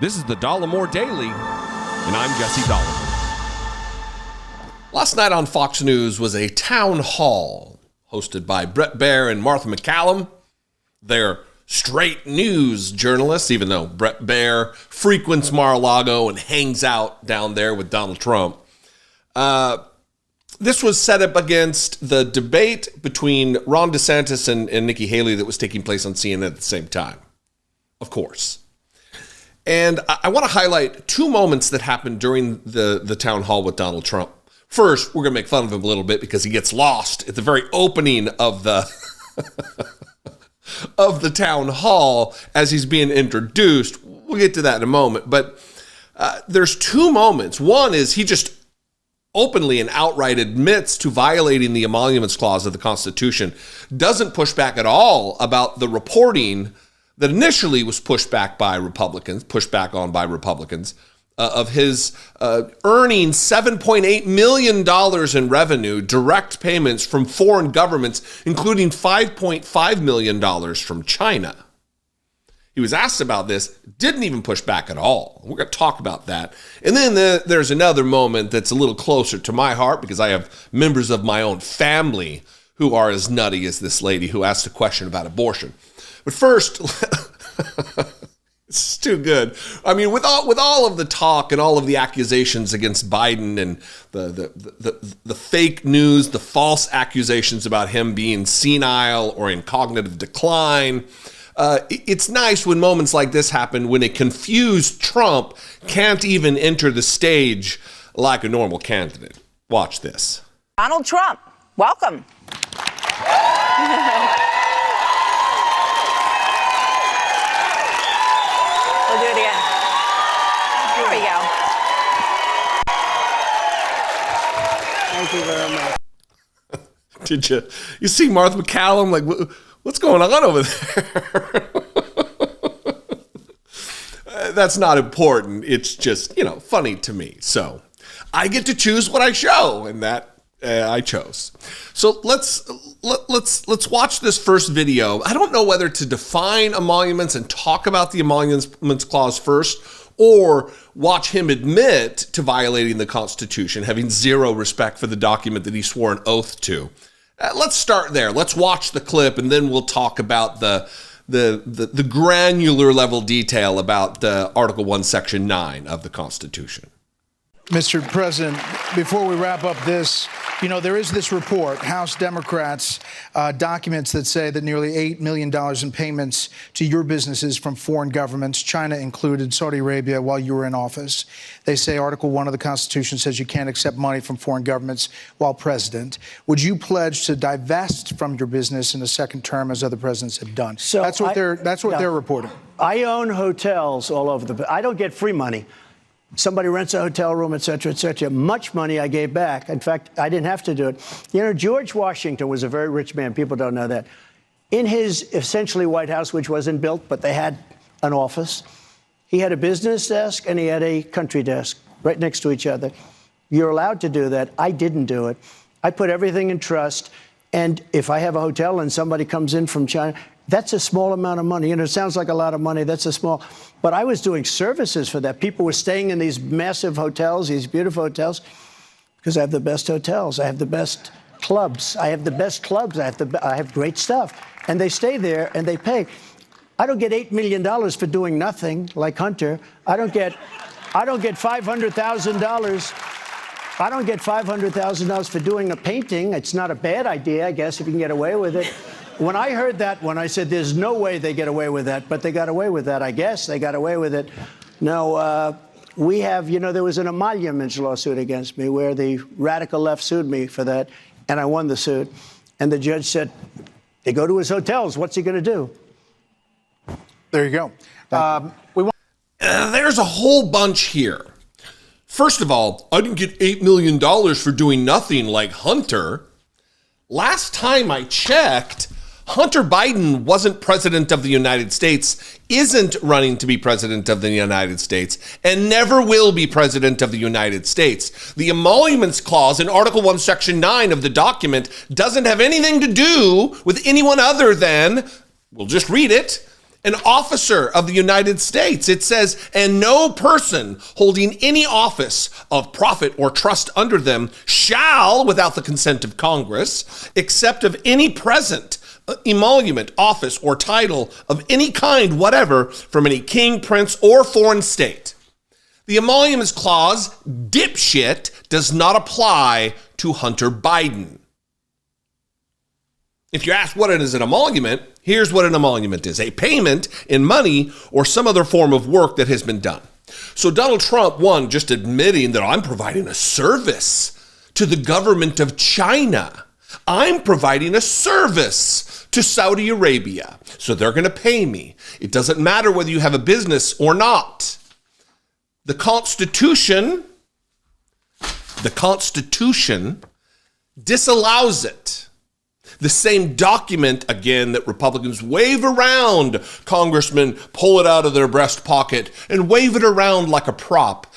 This is the Dollemore Daily, and I'm Jesse Dollemore. Last night on Fox News was a town hall hosted by Bret Baier and Martha MacCallum. They're straight news journalists, even though Bret Baier frequents Mar-a-Lago and hangs out down there with Donald Trump. This was set up against the debate between Ron DeSantis and Nikki Haley that was taking place on CNN at the same time, of course. And I want to highlight two moments that happened during the town hall with Donald Trump. First, we're going to make fun of him a little bit because he gets lost at the very opening of the of the town hall as he's being introduced. We'll get to that in a moment. But there's two moments. One is he just openly and outright admits to violating the emoluments clause of the Constitution, doesn't push back at all about the reporting that initially was pushed back on by Republicans, of his earning $7.8 million in revenue, direct payments from foreign governments, including $5.5 million from China. He was asked about this, didn't even push back at all. We're going to talk about that. And then there's another moment that's a little closer to my heart because I have members of my own family who are as nutty as this lady who asked a question about abortion. But first, it's too good. I mean, with all of the talk and all of the accusations against Biden and the fake news, the false accusations about him being senile or in cognitive decline, it's nice when moments like this happen when a confused Trump can't even enter the stage like a normal candidate. Watch this. Donald Trump, welcome. We'll do it again. Here we go. Thank you very much. Did you see Martha MacCallum? Like, what's going on over there? That's not important. It's just, funny to me. So I get to choose what I show, and that I chose. So let's watch this first video. I don't know whether to define emoluments and talk about the emoluments clause first, or watch him admit to violating the Constitution, having zero respect for the document that he swore an oath to. Let's start there. Let's watch the clip, and then we'll talk about the granular level detail about Article 1, Section 9 of the Constitution. Mr. President, before we wrap up this, there is this report, House Democrats, documents that say that nearly $8 million in payments to your businesses from foreign governments, China included, Saudi Arabia, while you were in office. They say Article 1 of the Constitution says you can't accept money from foreign governments while president. Would you pledge to divest from your business in a second term as other presidents have done? So that's what they're reporting. I own hotels all over I don't get free money. Somebody rents a hotel room, et cetera, much money I gave back. In fact, I didn't have to do it. George Washington was a very rich man. People don't know that. In his essentially White House, which wasn't built, but they had an office, he had a business desk and he had a country desk right next to each other. You're allowed to do that. I didn't do it. I put everything in trust. And if I have a hotel and somebody comes in from China, that's a small amount of money. It sounds like a lot of money. That's a small. But I was doing services for that. People were staying in these massive hotels, these beautiful hotels, because I have the best hotels. I have the best clubs. I have the best clubs. I have great stuff. And they stay there and they pay. I don't get $8 million for doing nothing like Hunter. I don't get $500,000. I don't get $500,000 for doing a painting. It's not a bad idea, I guess, if you can get away with it. When I heard that one, I said, there's no way they get away with that. But they got away with that, I guess. They got away with it. No, we have, there was an emoluments lawsuit against me where the radical left sued me for that. And I won the suit. And the judge said, they go to his hotels. What's he going to do? There you go. There's a whole bunch here. First of all, I didn't get $8 million for doing nothing like Hunter. Last time I checked, Hunter Biden wasn't president of the United States, isn't running to be president of the United States, and never will be president of the United States. The emoluments clause in Article 1, Section 9 of the document doesn't have anything to do with anyone other than, we'll just read it, an officer of the United States. It says, and no person holding any office of profit or trust under them shall, without the consent of Congress, accept of any present, emolument, office, or title of any kind whatever from any king, prince, or foreign state. The emoluments clause, dipshit, does not apply to Hunter Biden. If you ask what is an emolument, here's what an emolument is: a payment in money or some other form of work that has been done. So Donald Trump, one, just admitting that I'm providing a service to the government of China. I'm providing a service to Saudi Arabia, so they're going to pay me. It doesn't matter whether you have a business or not. The Constitution disallows it. The same document, again, that Republicans wave around, congressmen pull it out of their breast pocket and wave it around like a prop.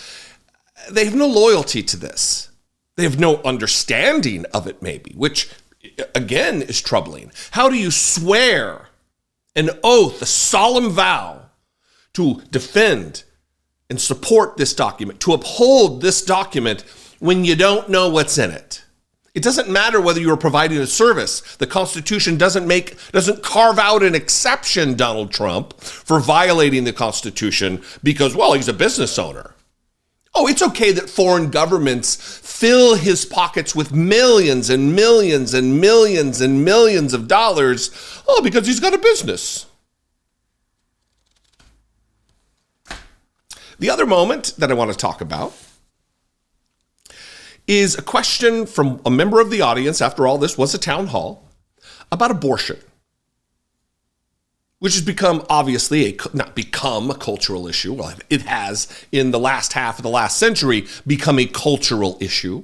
They have no loyalty to this. They have no understanding of it, maybe, which, again, is troubling. How do you swear an oath, a solemn vow, to defend and support this document, to uphold this document, when you don't know what's in it? It doesn't matter whether you are providing a service. The Constitution doesn't carve out an exception, Donald Trump, for violating the Constitution because, well, he's a business owner. Oh, it's okay that foreign governments fill his pockets with millions and millions and millions and millions of dollars, because he's got a business. The other moment that I want to talk about is a question from a member of the audience, after all, this was a town hall, about abortion, which has become, obviously, not become a cultural issue. Well, it has, in the last half of the last century, become a cultural issue,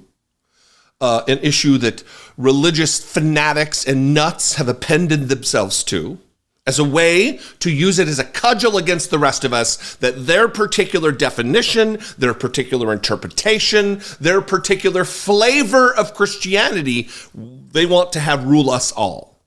an issue that religious fanatics and nuts have appended themselves to, as a way to use it as a cudgel against the rest of us, that their particular definition, their particular interpretation, their particular flavor of Christianity, they want to have rule us all.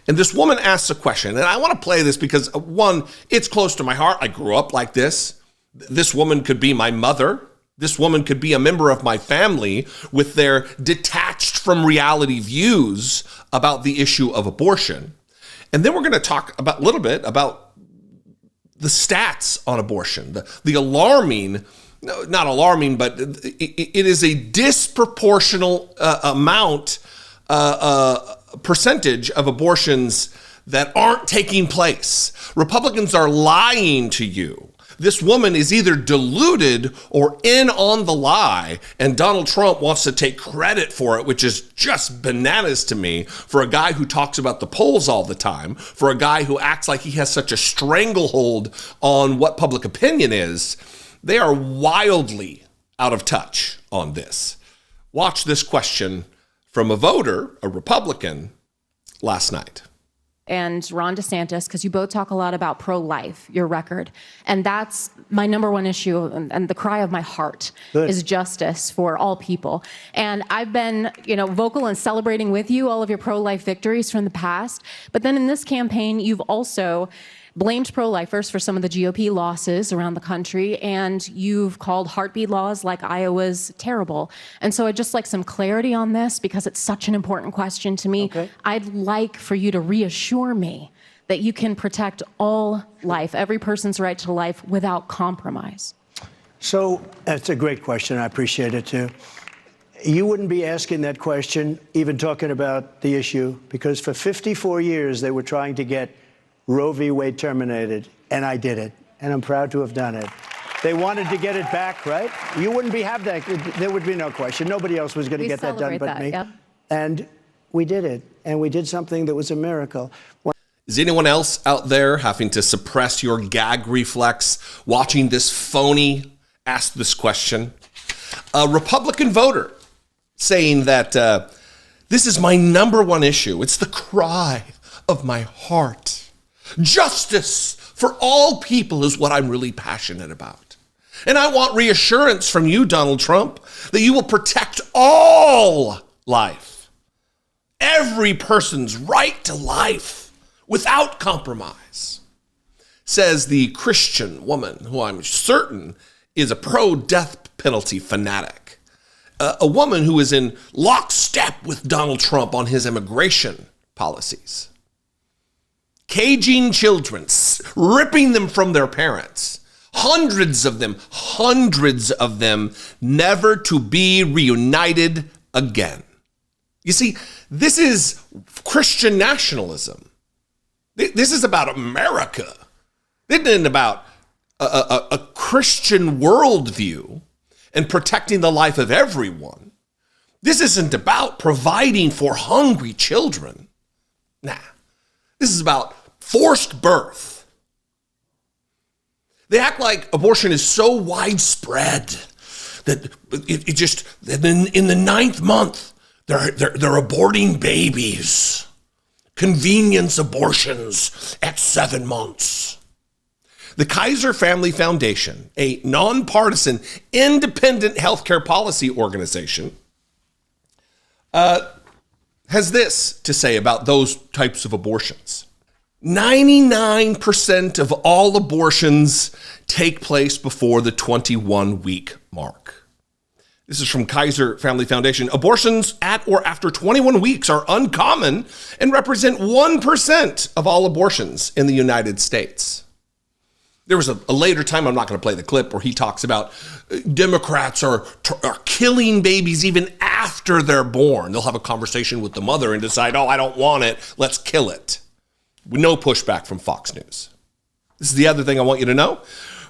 And this woman asks a question, and I want to play this because, one, it's close to my heart. I grew up like this. This woman could be my mother. This woman could be a member of my family with their detached from reality views about the issue of abortion. And then we're going to talk a little bit about the stats on abortion, the alarming, not alarming, but it is a disproportional percentage of abortions that aren't taking place. Republicans are lying to you. This woman is either deluded or in on the lie, and Donald Trump wants to take credit for it, which is just bananas to me, for a guy who talks about the polls all the time, for a guy who acts like he has such a stranglehold on what public opinion is. They are wildly out of touch on this. Watch this question from a voter, a Republican, last night. And Ron DeSantis, because you both talk a lot about pro-life, your record. And that's my number one issue, and the cry of my heart is justice for all people. And I've been, vocal and celebrating with you all of your pro-life victories from the past. But then in this campaign, you've also blamed pro-lifers for some of the GOP losses around the country, and you've called heartbeat laws like Iowa's terrible. And so I'd just like some clarity on this because it's such an important question to me. Okay. I'd like for you to reassure me that you can protect all life, every person's right to life, without compromise. So that's a great question. I appreciate it, too. You wouldn't be asking that question, even talking about the issue, because for 54 years they were trying to get Roe v. Wade terminated, and I did it, and I'm proud to have done it. They wanted to get it back, right? You wouldn't have that. There would be no question. Nobody else was going to get that done but me. Yep. And we did it, and we did something that was a miracle. Is anyone else out there having to suppress your gag reflex watching this phony ask this question? A Republican voter saying that this is my number one issue. It's the cry of my heart. Justice for all people is what I'm really passionate about. And I want reassurance from you, Donald Trump, that you will protect all life, every person's right to life, without compromise. says the Christian woman, who I'm certain is a pro-death penalty fanatic, a woman who is in lockstep with Donald Trump on his immigration policies, caging children, ripping them from their parents, hundreds of them, never to be reunited again. You see, this is Christian nationalism. This is about America. This isn't about a Christian worldview and protecting the life of everyone. This isn't about providing for hungry children. Nah, this is about forced birth. They act like abortion is so widespread that it just, in the 9th month, they're aborting babies. Convenience abortions at 7 months. The Kaiser Family Foundation, a nonpartisan, independent healthcare policy organization, has this to say about those types of abortions. 99% of all abortions take place before the 21-week mark. This is from Kaiser Family Foundation. Abortions at or after 21 weeks are uncommon and represent 1% of all abortions in the United States. There was a later time, I'm not going to play the clip, where he talks about Democrats are killing babies even after they're born. They'll have a conversation with the mother and decide, I don't want it, let's kill it. No pushback from Fox News. This is the other thing I want you to know.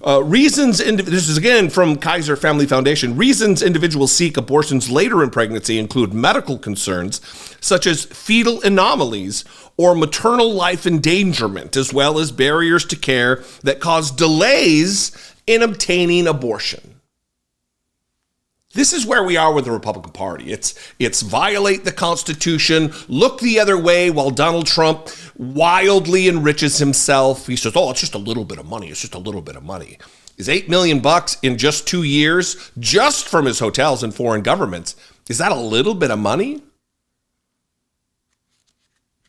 This is again from Kaiser Family Foundation. Reasons individuals seek abortions later in pregnancy include medical concerns such as fetal anomalies or maternal life endangerment, as well as barriers to care that cause delays in obtaining abortion. This is where we are with the Republican Party. It's violate the Constitution, look the other way while Donald Trump wildly enriches himself. He says, it's just a little bit of money. It's just a little bit of money. Is $8 million in just 2 years, just from his hotels and foreign governments, is that a little bit of money?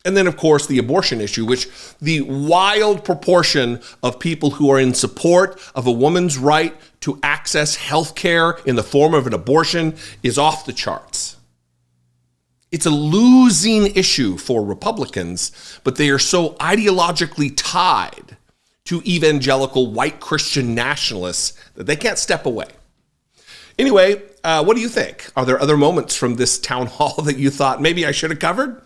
And then, of course, the abortion issue, which the wild proportion of people who are in support of a woman's right to access health care in the form of an abortion is off the charts. It's a losing issue for Republicans, but they are so ideologically tied to evangelical white Christian nationalists that they can't step away. Anyway, what do you think? Are there other moments from this town hall that you thought maybe I should have covered?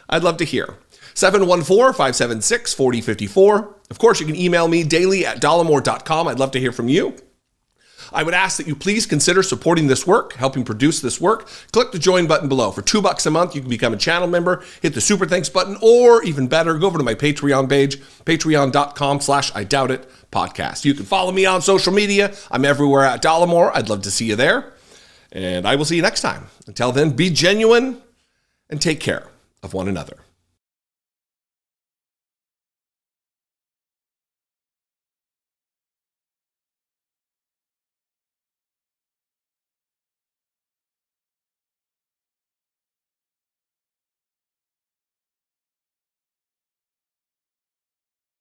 I'd love to hear. 714-576-4054. Of course, you can email me daily at dollemore.com. I'd love to hear from you. I would ask that you please consider supporting this work, helping produce this work. Click the join button below. For $2 a month, you can become a channel member, hit the super thanks button, or even better, go over to my Patreon page, patreon.com/IDoubtIt podcast. You can follow me on social media. I'm everywhere at Dollemore. I'd love to see you there. And I will see you next time. Until then, be genuine and take care of one another.